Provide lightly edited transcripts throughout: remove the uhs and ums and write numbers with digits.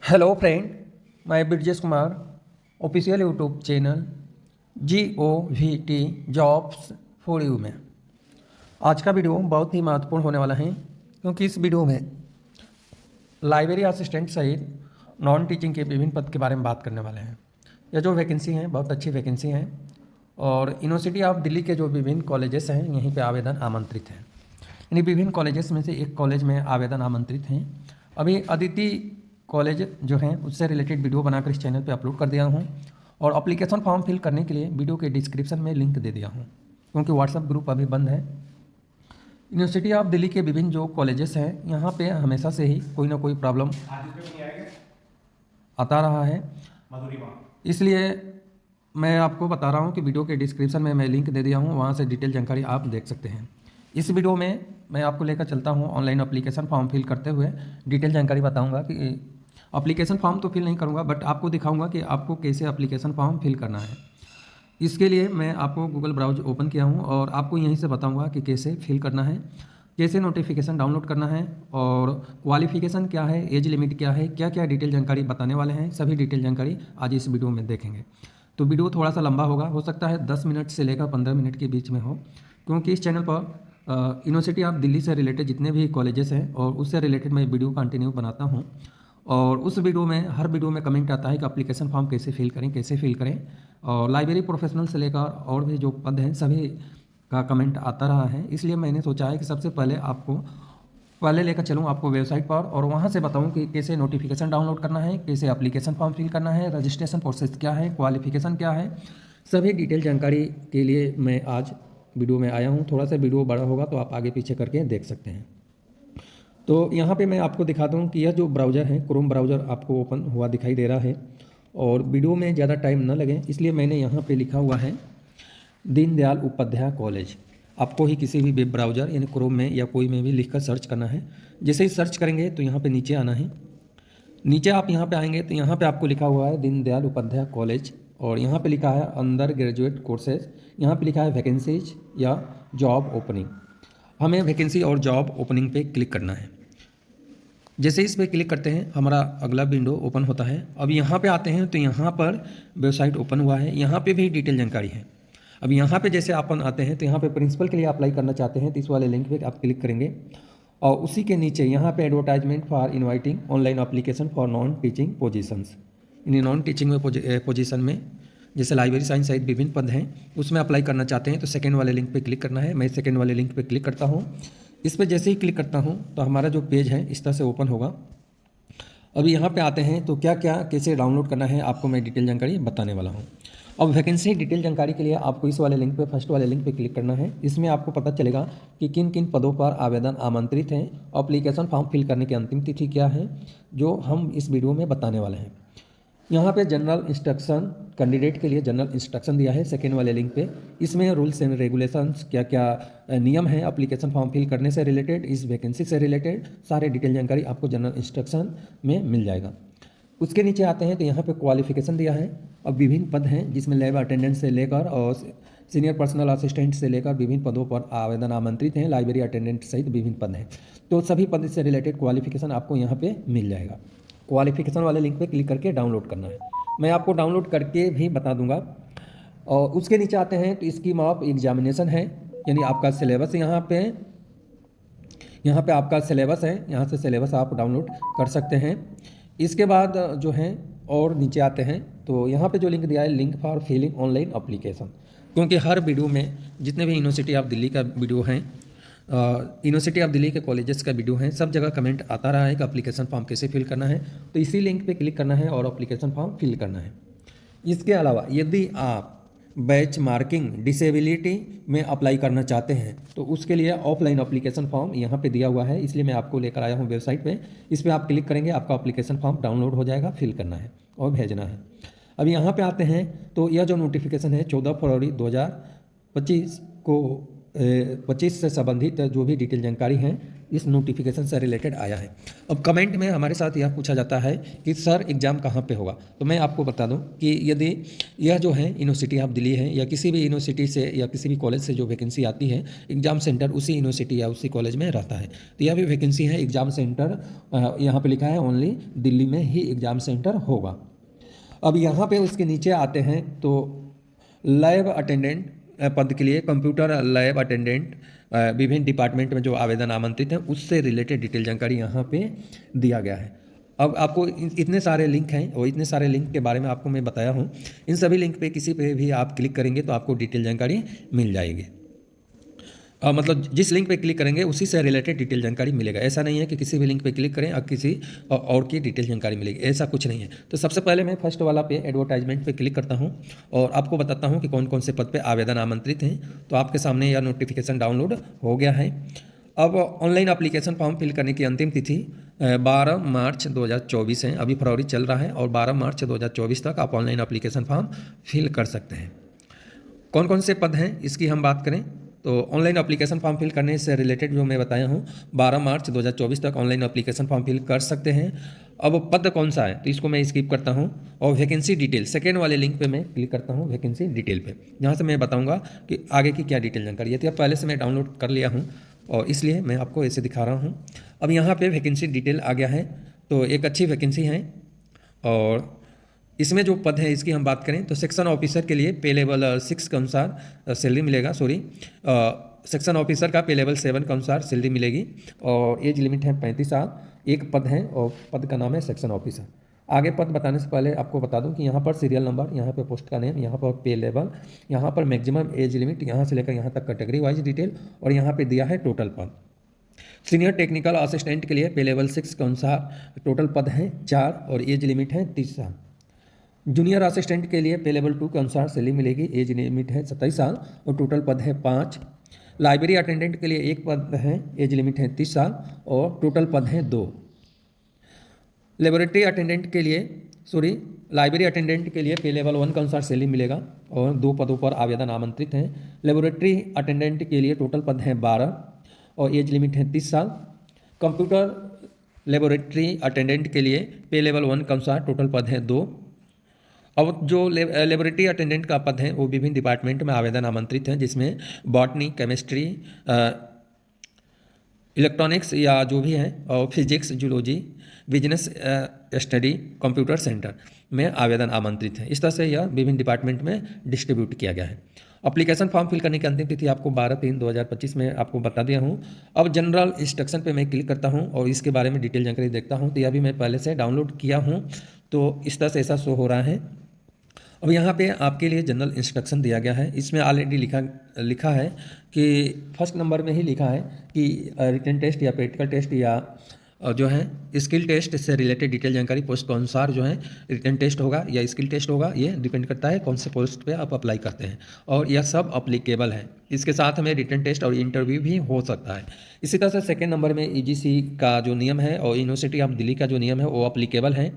Hello friend, मैं Brajesh Kumar official YouTube channel GOVT jobs for you में आज का वीडियो बहुत ही महत्वपूर्ण होने वाला है, क्योंकि इस वीडियो में लाइब्रेरी असिस्टेंट सहित नॉन टीचिंग के विभिन्न पद के बारे में बात करने वाले हैं। यह जो वैकेंसी हैं बहुत अच्छी वैकेंसी हैं और यूनिवर्सिटी ऑफ दिल्ली के जो विभिन्न कॉलेजेस हैं यहीं पे आवेदन आमंत्रित हैं। यानी विभिन्न कॉलेजेस में से एक कॉलेज में आवेदन आमंत्रित हैं। अभी अदिति कॉलेज जो हैं उससे रिलेटेड वीडियो बनाकर इस चैनल पे अपलोड कर दिया हूँ और एप्लीकेशन फॉर्म फिल करने के लिए वीडियो के डिस्क्रिप्शन में लिंक दे दिया हूँ, क्योंकि व्हाट्सएप ग्रुप अभी बंद है। यूनिवर्सिटी ऑफ दिल्ली के विभिन्न जो कॉलेजेस हैं यहाँ पे हमेशा से ही कोई ना कोई प्रॉब्लम आता रहा है, इसलिए मैं आपको बता रहा हूँ कि वीडियो के डिस्क्रिप्शन में मैं लिंक दे दिया हूँ, वहाँ से डिटेल जानकारी आप देख सकते हैं। इस वीडियो में मैं आपको लेकर चलता हूँ ऑनलाइन एप्लीकेशन फॉर्म फिल करते हुए डिटेल जानकारी बताऊँगा कि एप्लीकेशन फॉर्म तो फिल नहीं करूँगा, बट आपको दिखाऊँगा कि आपको कैसे एप्लीकेशन फॉर्म फिल करना है। इसके लिए मैं आपको गूगल ब्राउज़र ओपन किया हूँ और आपको यहीं से बताऊँगा कि कैसे फिल करना है, कैसे नोटिफिकेशन डाउनलोड करना है और क्वालिफिकेशन क्या है, एज लिमिट क्या है, क्या क्या डिटेल जानकारी बताने वाले हैं। सभी डिटेल जानकारी आज इस वीडियो में देखेंगे। तो वीडियो थोड़ा सा लंबा होगा, हो सकता है 10 मिनट से लेकर 15 मिनट के बीच में हो, क्योंकि इस चैनल पर यूनिवर्सिटी ऑफ दिल्ली से रिलेटेड जितने भी कॉलेजेस हैं और उससे रिलेटेड मैं वीडियो कंटिन्यू बनाता हूँ। और उस वीडियो में हर वीडियो में कमेंट आता है कि एप्लीकेशन फॉर्म कैसे फिल करें, कैसे फिल करें, और लाइब्रेरी प्रोफेशनल से लेकर और भी जो पद हैं सभी का कमेंट आता रहा है। इसलिए मैंने सोचा है कि सबसे पहले आपको पहले लेकर चलूँ आपको वेबसाइट पर और वहाँ से बताऊँ कि कैसे नोटिफिकेशन डाउनलोड करना है, कैसे एप्लीकेशन फॉर्म फिल करना है, रजिस्ट्रेशन प्रोसेस क्या है, क्वालिफिकेशन क्या है। सभी डिटेल जानकारी के लिए मैं आज वीडियो में आया हूँ। थोड़ा सा वीडियो बड़ा होगा तो आप आगे पीछे करके देख सकते हैं। तो यहाँ पे मैं आपको दिखाता हूँ कि यह जो ब्राउज़र है क्रोम ब्राउज़र आपको ओपन हुआ दिखाई दे रहा है और वीडियो में ज़्यादा टाइम न लगे इसलिए मैंने यहाँ पे लिखा हुआ है दीनदयाल उपाध्याय कॉलेज। आपको ही किसी भी वेब ब्राउज़र यानी क्रोम में या कोई में भी लिखकर सर्च करना है। जैसे ही सर्च करेंगे तो यहाँ पे नीचे आना है। नीचे आप यहाँ पे आएंगे तो यहाँ पे आपको लिखा हुआ है दीनदयाल उपाध्याय कॉलेज और यहाँ पे लिखा है अंडर ग्रेजुएट कोर्सेज, यहाँ पे लिखा है वैकेंसीज या जॉब ओपनिंग। हमें वैकेंसी और जॉब ओपनिंग पे क्लिक करना है। जैसे इस पर क्लिक करते हैं हमारा अगला विंडो ओपन होता है। अब यहाँ पे आते हैं तो यहाँ पर वेबसाइट ओपन हुआ है, यहाँ पे भी डिटेल जानकारी है। अब यहाँ पे जैसे अपन आते हैं तो यहाँ पे प्रिंसिपल के लिए अप्लाई करना चाहते हैं तो इस वाले लिंक पे आप क्लिक करेंगे और उसी के नीचे यहाँ पे advertisement for inviting online application for non teaching positions. In non teaching में पोजीशन में जैसे लाइब्रेरी साइंस सहित विभिन्न पद हैं उसमें अप्लाई करना चाहते हैं तो सेकेंड वाले लिंक पे क्लिक करना है। मैं सेकेंड वाले लिंक पे क्लिक करता हूँ। इस पर जैसे ही क्लिक करता हूँ तो हमारा जो पेज है इस तरह से ओपन होगा। अभी यहाँ पे आते हैं तो क्या क्या कैसे डाउनलोड करना है आपको मैं डिटेल जानकारी बताने वाला हूँ। अब वैकेंसी डिटेल जानकारी के लिए आपको इस वाले लिंक पे फर्स्ट वाले लिंक पे क्लिक करना है। इसमें आपको पता चलेगा कि किन किन पदों पर आवेदन आमंत्रित हैं, एप्लीकेशन फॉर्म फिल करने की अंतिम तिथि क्या है, जो हम इस वीडियो में बताने वाले हैं। यहाँ पे जनरल इंस्ट्रक्शन कैंडिडेट के लिए जनरल इंस्ट्रक्शन दिया है सेकेंड वाले लिंक पे। इसमें रूल्स एंड रेगुलेशंस क्या क्या नियम है एप्लीकेशन फॉर्म फिल करने से रिलेटेड, इस वैकेंसी से रिलेटेड सारे डिटेल जानकारी आपको जनरल इंस्ट्रक्शन में मिल जाएगा। उसके नीचे आते हैं तो यहाँ पे क्वालिफिकेशन दिया है। अब विभिन्न पद हैं जिसमें लैब अटेंडेंट से लेकर और सीनियर पर्सनल असिस्टेंट से लेकर विभिन्न पदों पर आवेदन आमंत्रित हैं। लाइब्रेरी अटेंडेंट सहित विभिन्न पद हैं, तो सभी पद से रिलेटेड क्वालिफिकेशन आपको यहाँ पे मिल जाएगा। क्वालिफिकेशन वाले लिंक पे क्लिक करके डाउनलोड करना है। मैं आपको डाउनलोड करके भी बता दूंगा। और उसके नीचे आते हैं तो स्कीम ऑफ एग्जामिनेशन है, यानी आपका सिलेबस यहाँ पे आपका सिलेबस है, यहाँ से सिलेबस आप डाउनलोड कर सकते हैं। इसके बाद जो है और नीचे आते हैं तो यहाँ पे जो लिंक दिया है link for filling online application, क्योंकि हर वीडियो में जितने भी यूनिवर्सिटी ऑफ दिल्ली का वीडियो हैं, यूनिवर्सिटी ऑफ दिल्ली के कॉलेजेस का वीडियो है, सब जगह कमेंट आता रहा है कि एप्लीकेशन फॉर्म कैसे फिल करना है। तो इसी लिंक पे क्लिक करना है और एप्लीकेशन फॉर्म फिल करना है। इसके अलावा यदि आप बैच मार्किंग डिसेबिलिटी में अप्लाई करना चाहते हैं तो उसके लिए ऑफलाइन एप्लीकेशन फॉर्म यहाँ पे दिया हुआ है, इसलिए मैं आपको लेकर आया हूँ वेबसाइट पे। इस पर आप क्लिक करेंगे आपका एप्लीकेशन फॉर्म डाउनलोड हो जाएगा, फिल करना है और भेजना है। अब यहाँ पे आते हैं तो यह जो नोटिफिकेशन है 14 फरवरी 2025 को 25 से संबंधित जो भी डिटेल जानकारी हैं इस नोटिफिकेशन से रिलेटेड आया है। अब कमेंट में हमारे साथ यह पूछा जाता है कि सर एग्ज़ाम कहाँ पे होगा, तो मैं आपको बता दूं कि यदि यह जो है यूनिवर्सिटी ऑफ दिल्ली है या किसी भी यूनिवर्सिटी से या किसी भी कॉलेज से जो वैकेंसी आती है, एग्ज़ाम सेंटर उसी यूनिवर्सिटी या उसी कॉलेज में रहता है। तो यह भी वैकेंसी है, एग्ज़ाम सेंटर यहाँ पर लिखा है ओनली दिल्ली में ही एग्ज़ाम सेंटर होगा। अब यहाँ पे उसके नीचे आते हैं तो लैब अटेंडेंट पद के लिए कंप्यूटर लैब अटेंडेंट विभिन्न डिपार्टमेंट में जो आवेदन आमंत्रित हैं उससे रिलेटेड डिटेल जानकारी यहाँ पे दिया गया है। अब आपको इतने सारे लिंक हैं और इतने सारे लिंक के बारे में आपको मैं बताया हूँ, इन सभी लिंक पे किसी पे भी आप क्लिक करेंगे तो आपको डिटेल जानकारी मिल जाएगी। मतलब जिस लिंक पे क्लिक करेंगे उसी से रिलेटेड डिटेल जानकारी मिलेगा। ऐसा नहीं है कि किसी भी लिंक पे क्लिक करें और किसी और की डिटेल जानकारी मिलेगी, ऐसा कुछ नहीं है। तो सबसे पहले मैं फर्स्ट वाला पे एडवर्टाइजमेंट पे क्लिक करता हूं और आपको बताता हूं कि कौन कौन से पद पे आवेदन आमंत्रित हैं। तो आपके सामने यह नोटिफिकेशन डाउनलोड हो गया है। अब ऑनलाइन एप्लीकेशन फॉर्म फिल करने की अंतिम तिथि 12 मार्च 2024 है। अभी फरवरी चल रहा है और 12 मार्च 2024 तक आप ऑनलाइन एप्लीकेशन फॉर्म फिल कर सकते हैं। कौन कौन से पद हैं इसकी हम बात करें तो ऑनलाइन एप्लीकेशन फॉर्म फिल करने से रिलेटेड जो मैं बताया हूँ 12 मार्च 2024 तक ऑनलाइन एप्लीकेशन फॉर्म फिल कर सकते हैं। अब पद कौन सा है तो इसको मैं स्किप करता हूँ और वैकेंसी डिटेल सेकेंड वाले लिंक पे मैं क्लिक करता हूँ, वैकेंसी डिटेल पे, यहाँ से मैं बताऊँगा कि आगे की क्या डिटेल जानकारी है। तो पहले से मैं डाउनलोड कर लिया हूँ और इसलिए मैं आपको ऐसे दिखा रहा हूँ। अब यहाँ पर वैकेंसी डिटेल आ गया है, तो एक अच्छी वैकेंसी है और इसमें जो पद है इसकी हम बात करें तो सेक्शन ऑफिसर के लिए पे लेवल 6 के अनुसार सैलरी मिलेगा। सेक्शन ऑफिसर का पे लेवल 7 के अनुसार सैलरी मिलेगी और एज लिमिट है 35 साल। एक पद है और पद का नाम है सेक्शन ऑफिसर। आगे पद बताने से पहले आपको बता दूं कि यहाँ पर सीरियल नंबर, यहाँ पर पोस्ट का नेम, यहाँ पर पे लेवल, यहाँ पर मैक्सिमम एज लिमिट, यहाँ से लेकर यहाँ तक कैटेगरी वाइज डिटेल और यहाँ पर दिया है टोटल पद। सीनियर टेक्निकल असिस्टेंट के लिए पे लेवल 6 के अनुसार टोटल पद हैं 4 और एज लिमिट है 30 साल। जूनियर असिस्टेंट के लिए पे लेवल 2 के अनुसार सैलरी मिलेगी, एज लिमिट है 27 साल और टोटल पद है 5। लाइब्रेरी अटेंडेंट के लिए एक पद है, एज लिमिट है 30 साल और टोटल पद है 2। लेबोरेटरी अटेंडेंट के लिए लाइब्रेरी अटेंडेंट के लिए पे लेवल 1 के अनुसार सैलरी मिलेगा और 2 पदों पर आवेदन आमंत्रित हैं। लेबोरेटरी अटेंडेंट के लिए टोटल पद हैं 12 और एज लिमिट है 30 साल। कंप्यूटर लेबोरेटरी अटेंडेंट के लिए पे लेवल 1 के अनुसार टोटल पद हैं 2। अब जो लेबोरेटरी अटेंडेंट का पद है वो विभिन्न डिपार्टमेंट में आवेदन आमंत्रित हैं, जिसमें बॉटनी, केमिस्ट्री, इलेक्ट्रॉनिक्स या जो भी है और physics, zoology, business study, computer centre में आवेदन आमंत्रित है। इस तरह से यह विभिन्न डिपार्टमेंट में डिस्ट्रीब्यूट किया गया है। एप्लीकेशन फॉर्म फिल करने की अंतिम तिथि आपको 12/3/2025 में आपको बता दिया हूँ। अब जनरल इंस्ट्रक्शन पे मैं क्लिक करता हूँ और इसके बारे में डिटेल जानकारी देखता हूँ। तो यह भी मैं पहले से डाउनलोड किया हूँ, तो इस तरह से ऐसा शो हो रहा है। अब यहाँ पे आपके लिए जनरल इंस्ट्रक्शन दिया गया है। इसमें ऑलरेडी लिखा है कि फर्स्ट नंबर में ही लिखा है कि रिटन टेस्ट या प्रैक्टिकल टेस्ट या जो है स्किल टेस्ट से रिलेटेड डिटेल जानकारी पोस्ट के अनुसार जो है रिटन टेस्ट होगा या स्किल टेस्ट होगा, ये डिपेंड करता है कौन से पोस्ट पे आप अप्लाई करते हैं और यह सब अप्लीकेबल है। इसके साथ हमें रिटन टेस्ट और इंटरव्यू भी हो सकता है। इसी तरह से सेकेंड नंबर में ईजीसी का जो नियम है और यूनिवर्सिटी ऑफ दिल्ली का जो नियम है वो अप्लीकेबल है।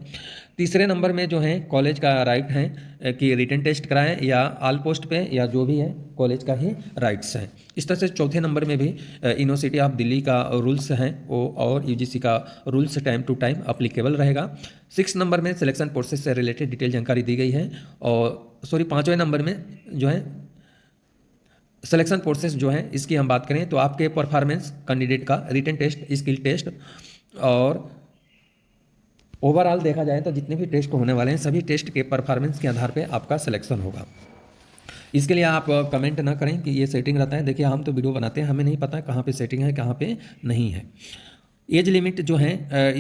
तीसरे नंबर में जो है कॉलेज का राइट है कि रिटन टेस्ट कराएं या ऑल पोस्ट पे या जो भी है कॉलेज का ही राइट्स है। इस तरह से चौथे नंबर में भी यूनिवर्सिटी ऑफ दिल्ली का रूल्स हैं वो और यूजीसी का rules time to time applicable रहेगा। 6 नंबर में सिलेक्शन प्रोसेस से रिलेटेड डिटेल जानकारी दी गई है और 5वें नंबर में जो है सिलेक्शन प्रोसेस जो है इसकी हम बात करें तो आपके परफॉर्मेंस कैंडिडेट का रिटन टेस्ट, स्किल टेस्ट और ओवरऑल देखा जाए तो जितने भी टेस्ट होने वाले हैं सभी टेस्ट के परफॉर्मेंस के आधार पे आपका सिलेक्शन होगा। इसके लिए आप कमेंट ना करें कि ये सेटिंग रहता है। देखिए हम तो वीडियो बनाते हैं, हमें नहीं पता कहाँ पे सेटिंग है कहाँ पे नहीं है। एज लिमिट जो है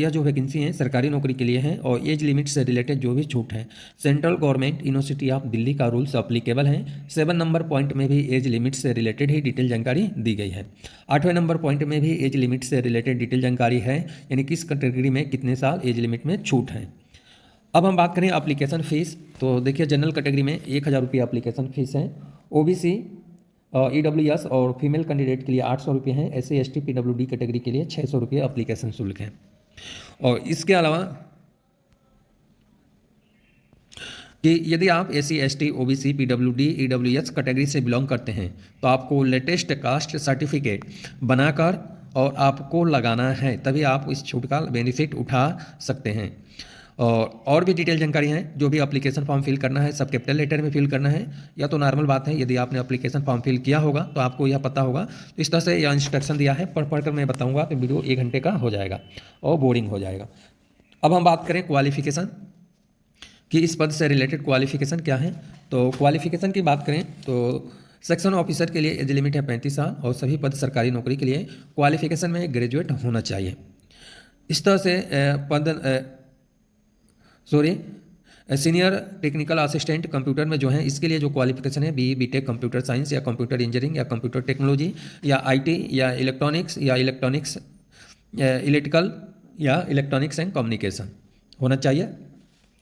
यह जो वैकेंसी है सरकारी नौकरी के लिए है और एज लिमिट से रिलेटेड जो भी छूट है central government university of Delhi का रूल्स अप्लीकेबल है। 7 नंबर पॉइंट में भी एज लिमिट से रिलेटेड ही डिटेल जानकारी दी गई है। 8वें नंबर पॉइंट में भी एज लिमिट से रिलेटेड डिटेल जानकारी है, यानी किस कैटेगरी में कितने साल एज लिमिट में छूट है। अब हम बात करें एप्लीकेशन फ़ीस, तो देखिए जनरल कैटेगरी में 1000 रुपये एप्लीकेशन फ़ीस है। ओबीसी, ईडब्ल्यूएस और फीमेल कैंडिडेट के लिए 800 रुपये हैं। SC ST PWD कैटेगरी के लिए 600 रुपये एप्लीकेशन शुल्क है। और इसके अलावा कि यदि आप SC ST OBC PWD EWS category से बिलोंग करते हैं तो आपको लेटेस्ट कास्ट सर्टिफिकेट बनाकर और आपको लगाना है, तभी आप इस छूट का बेनिफिट उठा सकते हैं। और भी डिटेल जानकारी है, जो भी एप्लीकेशन फॉर्म फिल करना है सब कैपिटल लेटर में फिल करना है, या तो नॉर्मल बात है, यदि आपने एप्लीकेशन फॉर्म फिल किया होगा तो आपको यह पता होगा। तो इस तरह से यह इंस्ट्रक्शन दिया है, पढ़ कर मैं बताऊंगा तो वीडियो 1 घंटे का हो जाएगा और बोरिंग हो जाएगा। अब हम बात करें क्वालिफिकेशन कि इस पद से रिलेटेड क्वालिफिकेशन क्या है। तो क्वालिफिकेशन की बात करें तो सेक्शन ऑफिसर के लिए एज लिमिट है 35 साल और सभी पद सरकारी नौकरी के लिए क्वालिफिकेशन में ग्रेजुएट होना चाहिए। इस तरह से सीनियर टेक्निकल असिस्टेंट कंप्यूटर में जो है इसके लिए जो क्वालिफिकेशन है बीटेक कंप्यूटर साइंस या कंप्यूटर इंजीनियरिंग या कंप्यूटर टेक्नोलॉजी या आईटी या इलेक्ट्रॉनिक्स इलेक्ट्रिकल या इलेक्ट्रॉनिक्स एंड कम्युनिकेशन होना चाहिए।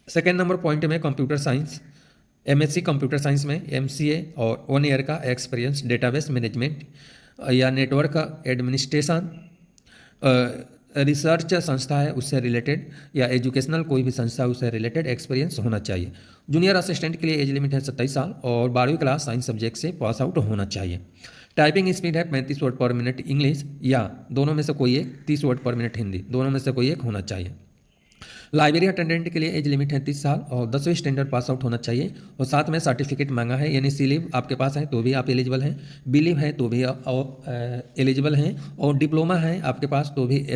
सेकेंड नंबर पॉइंट में computer science MSc computer science में एमसीए और 1 ईयर का एक्सपीरियंस डेटाबेस मैनेजमेंट या नेटवर्क एडमिनिस्ट्रेशन रिसर्च संस्था है उससे रिलेटेड या एजुकेशनल कोई भी संस्था उससे रिलेटेड एक्सपीरियंस होना चाहिए। जूनियर असिस्टेंट के लिए एज लिमिट है 27 साल और 12वीं क्लास साइंस सब्जेक्ट से पास आउट होना चाहिए। टाइपिंग स्पीड है 35 वर्ड पर मिनट इंग्लिश या दोनों में से कोई एक, 30 वर्ड पर मिनट हिंदी, दोनों में से कोई एक होना चाहिए। लाइब्रेरी अटेंडेंट के लिए एज लिमिट है 30 साल और 10वीं स्टैंडर्ड पास आउट होना चाहिए और साथ में सर्टिफिकेट मांगा है, यानी सी लीव आपके पास है तो भी आप एलिजिबल हैं, बी लीव है तो भी एलिजिबल हैं और डिप्लोमा है आपके पास तो भी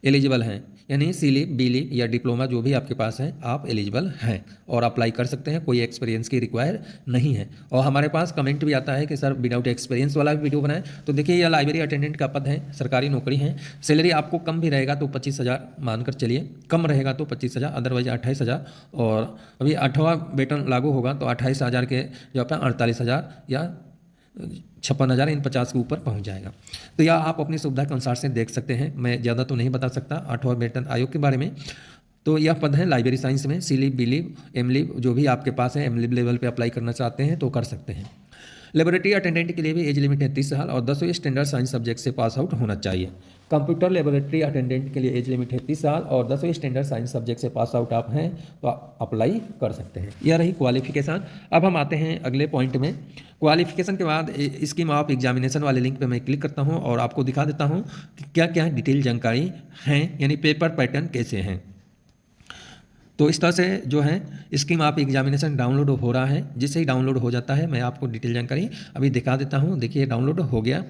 एलिजिबल हैं, यानी सी लीव बी लीव या डिप्लोमा जो भी आपके पास है आप एलिजिबल हैं और अप्लाई कर सकते हैं, कोई एक्सपीरियंस की रिक्वायर नहीं है। और हमारे पास कमेंट भी आता है कि सर विदाउट एक्सपीरियंस वाला भी वीडियो बनाएं, तो देखिए यह लाइब्रेरी अटेंडेंट का पद है, सरकारी नौकरी है। सैलरी आपको कम भी रहेगा तो 25,000 मानकर चलिए, कम रहेगा तो 25,000, अदरवाइज 28,000 और अभी 8वां वेतन लागू होगा तो 28,000 के जो अपना 48,000 या 56,000 इन 50 के ऊपर पहुंच जाएगा। तो यह आप अपनी सुविधा के अनुसार से देख सकते हैं, मैं ज़्यादा तो नहीं बता सकता 8वां वेतन आयोग के बारे में। तो यह पद है लाइब्रेरी साइंस में, C leave B leave M leave जो भी आपके पास है, एम लीव लेवल पे अप्लाई करना चाहते हैं तो कर सकते हैं। लेबोरेटरी अटेंडेंट के लिए भी एज लिमिट है 30 साल और 10वीं स्टैंडर्ड साइंस सब्जेक्ट से पास आउट होना चाहिए। कंप्यूटर लेबोरेटरी अटेंडेंट के लिए एज लिमिट है 30 साल और 10वीं स्टैंडर्ड साइंस सब्जेक्ट से पास आउट आप हैं तो आप अप्लाई कर सकते हैं। यह रही क्वालिफिकेशन। अब हम आते हैं अगले पॉइंट में। क्वालिफिकेशन के बाद स्कीम ऑफ एग्जामिनेशन वाले लिंक पर मैं क्लिक करता हूँ और आपको दिखा देता हूँ कि क्या क्या डिटेल जानकारी हैं, यानी पेपर पैटर्न कैसे हैं। तो इस तरह से जो है स्कीम ऑफ एग्जामिनेशन डाउनलोड हो रहा है, जिससे ही डाउनलोड हो जाता है मैं आपको डिटेल जानकारी अभी दिखा देता हूँ। देखिए डाउनलोड हो गया।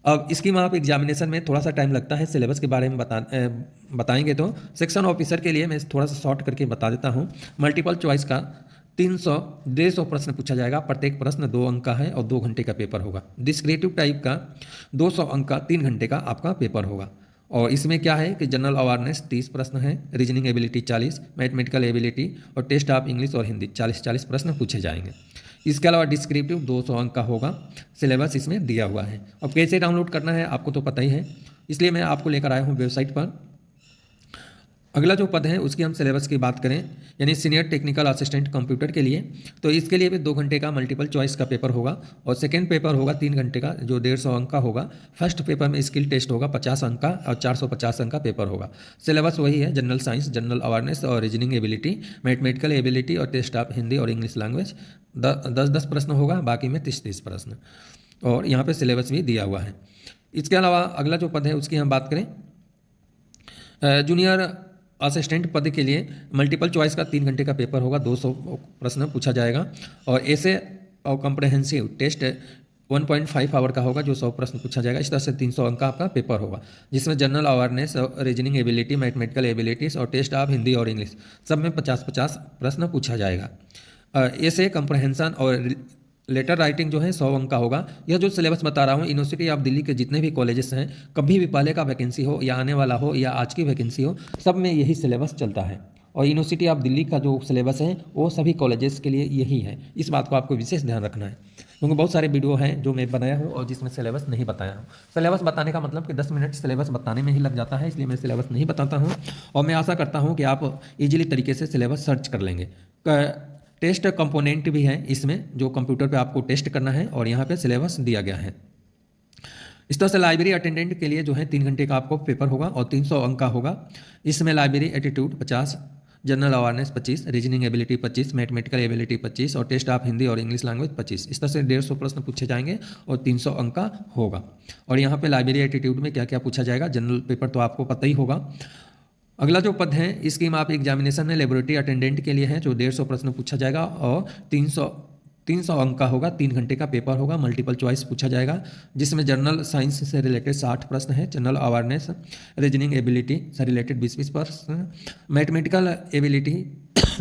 अब स्कीम ऑफ एग्जामिनेशन में थोड़ा सा टाइम लगता है, सिलेबस के बारे में बताएंगे तो सेक्शन ऑफिसर के लिए मैं थोड़ा सा शॉर्ट करके बता देता हूँ। मल्टीपल चॉइस का 150 प्रश्न पूछा जाएगा, प्रत्येक प्रश्न 2 अंक का है और 2 घंटे का पेपर होगा। डिस्क्रिप्टिव टाइप का 200 अंक का 3 घंटे का आपका पेपर होगा। और इसमें क्या है कि जनरल अवेयरनेस 30 प्रश्न है, रीजनिंग एबिलिटी 40, मैथमेटिकल एबिलिटी और टेस्ट ऑफ इंग्लिश और हिंदी 40 प्रश्न पूछे जाएंगे। इसके अलावा डिस्क्रिप्टिव 200 अंक का होगा। सिलेबस इसमें दिया हुआ है। अब कैसे डाउनलोड करना है आपको तो पता ही है, इसलिए मैं आपको लेकर आया हूँ वेबसाइट पर। अगला जो पद है उसकी हम सिलेबस की बात करें, यानी सीनियर टेक्निकल असिस्टेंट कंप्यूटर के लिए, तो इसके लिए भी 2 घंटे का मल्टीपल चॉइस का पेपर होगा और सेकेंड पेपर होगा 3 घंटे का जो 150 अंक का होगा। फर्स्ट पेपर में स्किल टेस्ट होगा 50 अंक का और 450 अंक का पेपर होगा। सिलेबस वही है, जनरल साइंस, जनरल अवेयरनेस और रीजनिंग एबिलिटी, मैथमेटिकल एबिलिटी और टेस्ट ऑफ हिंदी और इंग्लिश लैंग्वेज 10-10 प्रश्न होगा, बाकी में 30-30 प्रश्न और यहाँ पर सिलेबस भी दिया हुआ है। इसके अलावा अगला जो पद है उसकी हम बात करें, जूनियर असिस्टेंट पद के लिए मल्टीपल चॉइस का 3 घंटे का पेपर होगा, 200 प्रश्न पूछा जाएगा और ऐसे और कॉम्प्रहेंसिव टेस्ट 1.5 आवर का होगा जो 100 प्रश्न पूछा जाएगा। इस तरह से 300 अंक का आपका पेपर होगा, जिसमें general awareness, reasoning ability, mathematical abilities और टेस्ट ऑफ हिंदी और इंग्लिश सब में 50-50 प्रश्न पूछा जाएगा। ऐसे कॉम्प्रहेंशन और लेटर राइटिंग जो है 100 अंक का होगा। यह जो सिलेबस बता रहा हूँ यूनिवर्सिटी ऑफ दिल्ली के जितने भी कॉलेजेस हैं, कभी भी पहले का वैकेंसी हो या आने वाला हो या आज की वैकेंसी हो, सब में यही सिलेबस चलता है और यूनिवर्सिटी ऑफ दिल्ली का जो सिलेबस है वो सभी कॉलेजेस के लिए यही है। इस बात को आपको विशेष ध्यान रखना है, क्योंकि बहुत सारे वीडियो हैं जो मैं बनाया हूँ और जिसमें सिलेबस नहीं बताया हूँ। सिलेबस बताने का मतलब कि 10 मिनट सिलेबस बताने में ही लग जाता है, इसलिए मैं सिलेबस नहीं बताता हूँ और मैं आशा करता हूँ कि आप ईजिली तरीके से सिलेबस सर्च कर लेंगे। टेस्ट कंपोनेंट भी है इसमें, जो कंप्यूटर पे आपको टेस्ट करना है और यहाँ पे सिलेबस दिया गया है। इस तरह से लाइब्रेरी अटेंडेंट के लिए जो है 3 घंटे का आपको पेपर होगा और 300 अंक का होगा। इसमें library attitude 50, general awareness 25, reasoning ability 25, mathematical ability 25 और टेस्ट ऑफ हिंदी और इंग्लिश लैंग्वेज 25। इस तरह से 150 प्रश्न पूछे जाएंगे और 300 अंक का होगा। और यहाँ पे लाइब्रेरी एटीट्यूड में क्या क्या पूछा जाएगा, जनरल पेपर तो आपको पता ही होगा। अगला जो पद है स्कीम ऑफ एग्जामिनेशन में लेबोरेटरी अटेंडेंट के लिए है, जो 150 प्रश्न पूछा जाएगा और 300 अंक का होगा। 3 घंटे का पेपर होगा, मल्टीपल चॉइस पूछा जाएगा, जिसमें जनरल साइंस से रिलेटेड 60 प्रश्न है, जनरल अवेयरनेस रीजनिंग एबिलिटी से रिलेटेड 20 प्रश्न, मैथमेटिकल एबिलिटी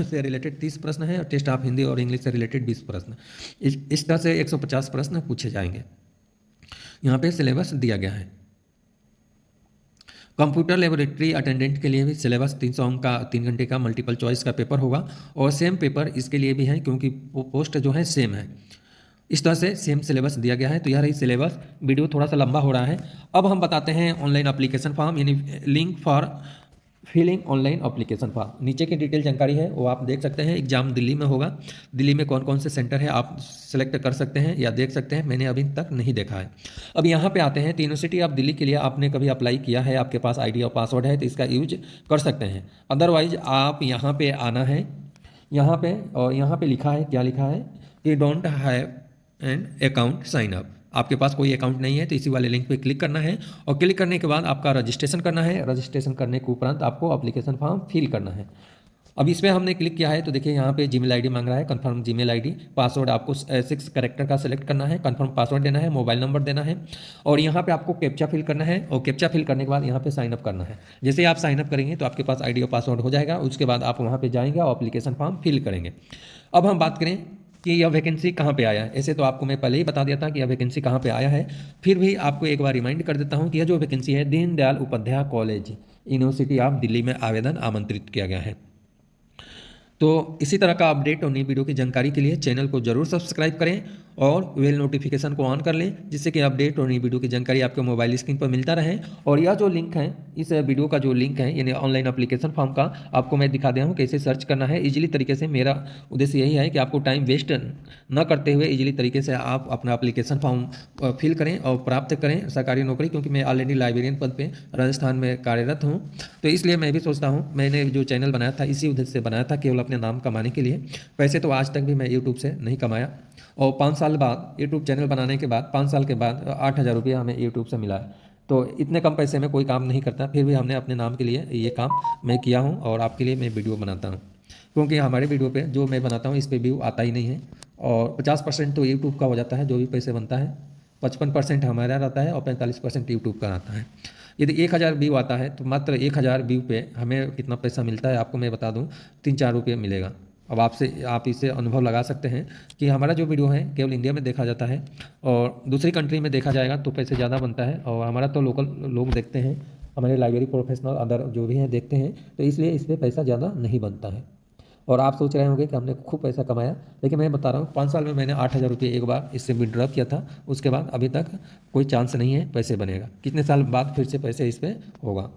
से रिलेटेड 30 प्रश्न है और टेस्ट ऑफ हिंदी और इंग्लिश से रिलेटेड 20 प्रश्न। इस तरह से 150 प्रश्न पूछे जाएंगे। यहाँ पे सिलेबस दिया गया है। कंप्यूटर लेबोरेटरी अटेंडेंट के लिए भी सिलेबस 300 अंक का 3 घंटे का मल्टीपल चॉइस का पेपर होगा और सेम पेपर इसके लिए भी है, क्योंकि पोस्ट जो है सेम है। इस तरह से सेम सिलेबस दिया गया है। तो यह रही सिलेबस। वीडियो थोड़ा सा लंबा हो रहा है। अब हम बताते हैं ऑनलाइन एप्लीकेशन फॉर्म, यानी link for filling online application form. नीचे की डिटेल जानकारी है वो आप देख सकते हैं। एग्जाम दिल्ली में होगा। दिल्ली में कौन कौन से सेंटर है आप सेलेक्ट कर सकते हैं या देख सकते हैं, मैंने अभी तक नहीं देखा है। अब यहाँ पे आते हैं, यूनिवर्सिटी ऑफ दिल्ली के लिए आपने कभी अप्लाई किया है, आपके पास आईडी और पासवर्ड है तो इसका यूज कर सकते हैं। अदरवाइज आप यहाँ पे आना है, यहाँ पे, और यहाँ पे लिखा है, क्या लिखा है कि don't have an account sign up. आपके पास कोई अकाउंट नहीं है तो इसी वाले लिंक पे क्लिक करना है और क्लिक करने के बाद आपका रजिस्ट्रेशन करना है। रजिस्ट्रेशन करने के उपरांत आपको एप्लीकेशन फॉर्म फिल करना है। अब इसमें हमने क्लिक किया है तो देखिए यहाँ पे जीमेल आईडी मांग रहा है, कंफर्म जीमेल आईडी। पासवर्ड आपको 6 कैरेक्टर का सेलेक्ट करना है, कंफर्म पासवर्ड देना है, मोबाइल नंबर देना है और यहाँ पे आपको कैप्चा फिल करना है और कैप्चा फिल करने के बाद यहाँ पे साइन अप करना है। जैसे आप साइन अप करेंगे तो आपके पास आईडी और पासवर्ड हो जाएगा। उसके बाद आप वहाँ पर जाएंगे और एप्लीकेशन फॉर्म फिल करेंगे। अब हम बात करें कि यह वैकेंसी कहाँ पे आया है। ऐसे तो आपको मैं पहले ही बता दिया था कि यह वैकेंसी कहाँ पे आया है, फिर भी आपको एक बार रिमाइंड कर देता हूँ कि यह जो वैकेंसी है Deendayal Upadhyaya college university of Delhi में आवेदन आमंत्रित किया गया है। तो इसी तरह का अपडेट और नई वीडियो की जानकारी के लिए चैनल को जरूर सब्सक्राइब करें और बेल नोटिफिकेशन को ऑन कर लें, जिससे कि अपडेट और नई वीडियो की जानकारी आपके मोबाइल स्क्रीन पर मिलता रहे। और यह जो लिंक है, इस वीडियो का जो लिंक है यानी ऑनलाइन एप्लीकेशन फॉर्म का, आपको मैं दिखा दिया हूँ कैसे सर्च करना है इजीली तरीके से। मेरा उद्देश्य यही है कि आपको टाइम वेस्ट न करते हुए इजीली तरीके से आप अपना एप्लीकेशन फॉर्म फिल करें और प्राप्त करें सरकारी नौकरी, क्योंकि मैं ऑलरेडी लाइब्रेरियन पद पर राजस्थान में कार्यरत हूँ। तो इसलिए मैं भी सोचता हूँ, मैंने जो चैनल बनाया था इसी उद्देश्य से बनाया था, केवल अपने नाम कमाने के लिए। वैसे तो आज तक भी मैं यूट्यूब से नहीं कमाया और 5 साल बाद यूट्यूब चैनल बनाने के बाद 5 साल के बाद 8,000 रुपया हमें यूट्यूब से मिला है। तो इतने कम पैसे में कोई काम नहीं करता, फिर भी हमने अपने नाम के लिए ये काम मैं किया हूँ और आपके लिए मैं वीडियो बनाता हूँ, क्योंकि हमारे वीडियो पे जो मैं बनाता हूँ इस पर व्यू आता ही नहीं है और 50% तो यूट्यूब का हो जाता है, जो भी पैसे बनता है 55% हमारा रहता है और 45% यूट्यूब का रहता है। यदि 1,000 व्यू आता है तो मात्र 1,000 व्यू पे हमें कितना पैसा मिलता है आपको मैं बता दूं, 3-4 रुपये मिलेगा। अब आप इसे अनुभव लगा सकते हैं कि हमारा जो वीडियो है केवल इंडिया में देखा जाता है और दूसरी कंट्री में देखा जाएगा तो पैसे ज़्यादा बनता है, और हमारा तो लोकल लोग देखते हैं, हमारे लाइब्रेरी प्रोफेशनल अदर जो भी हैं देखते हैं, तो इसलिए इस पर पैसा ज़्यादा नहीं बनता है। और आप सोच रहे होंगे कि हमने खूब पैसा कमाया, लेकिन मैं बता रहा हूँ 5 साल में मैंने 8,000 रुपये एक बार इससे विड्रॉ किया था। उसके बाद अभी तक कोई चांस नहीं है पैसे बनेगा। कितने साल बाद फिर से पैसे इस पर होगा।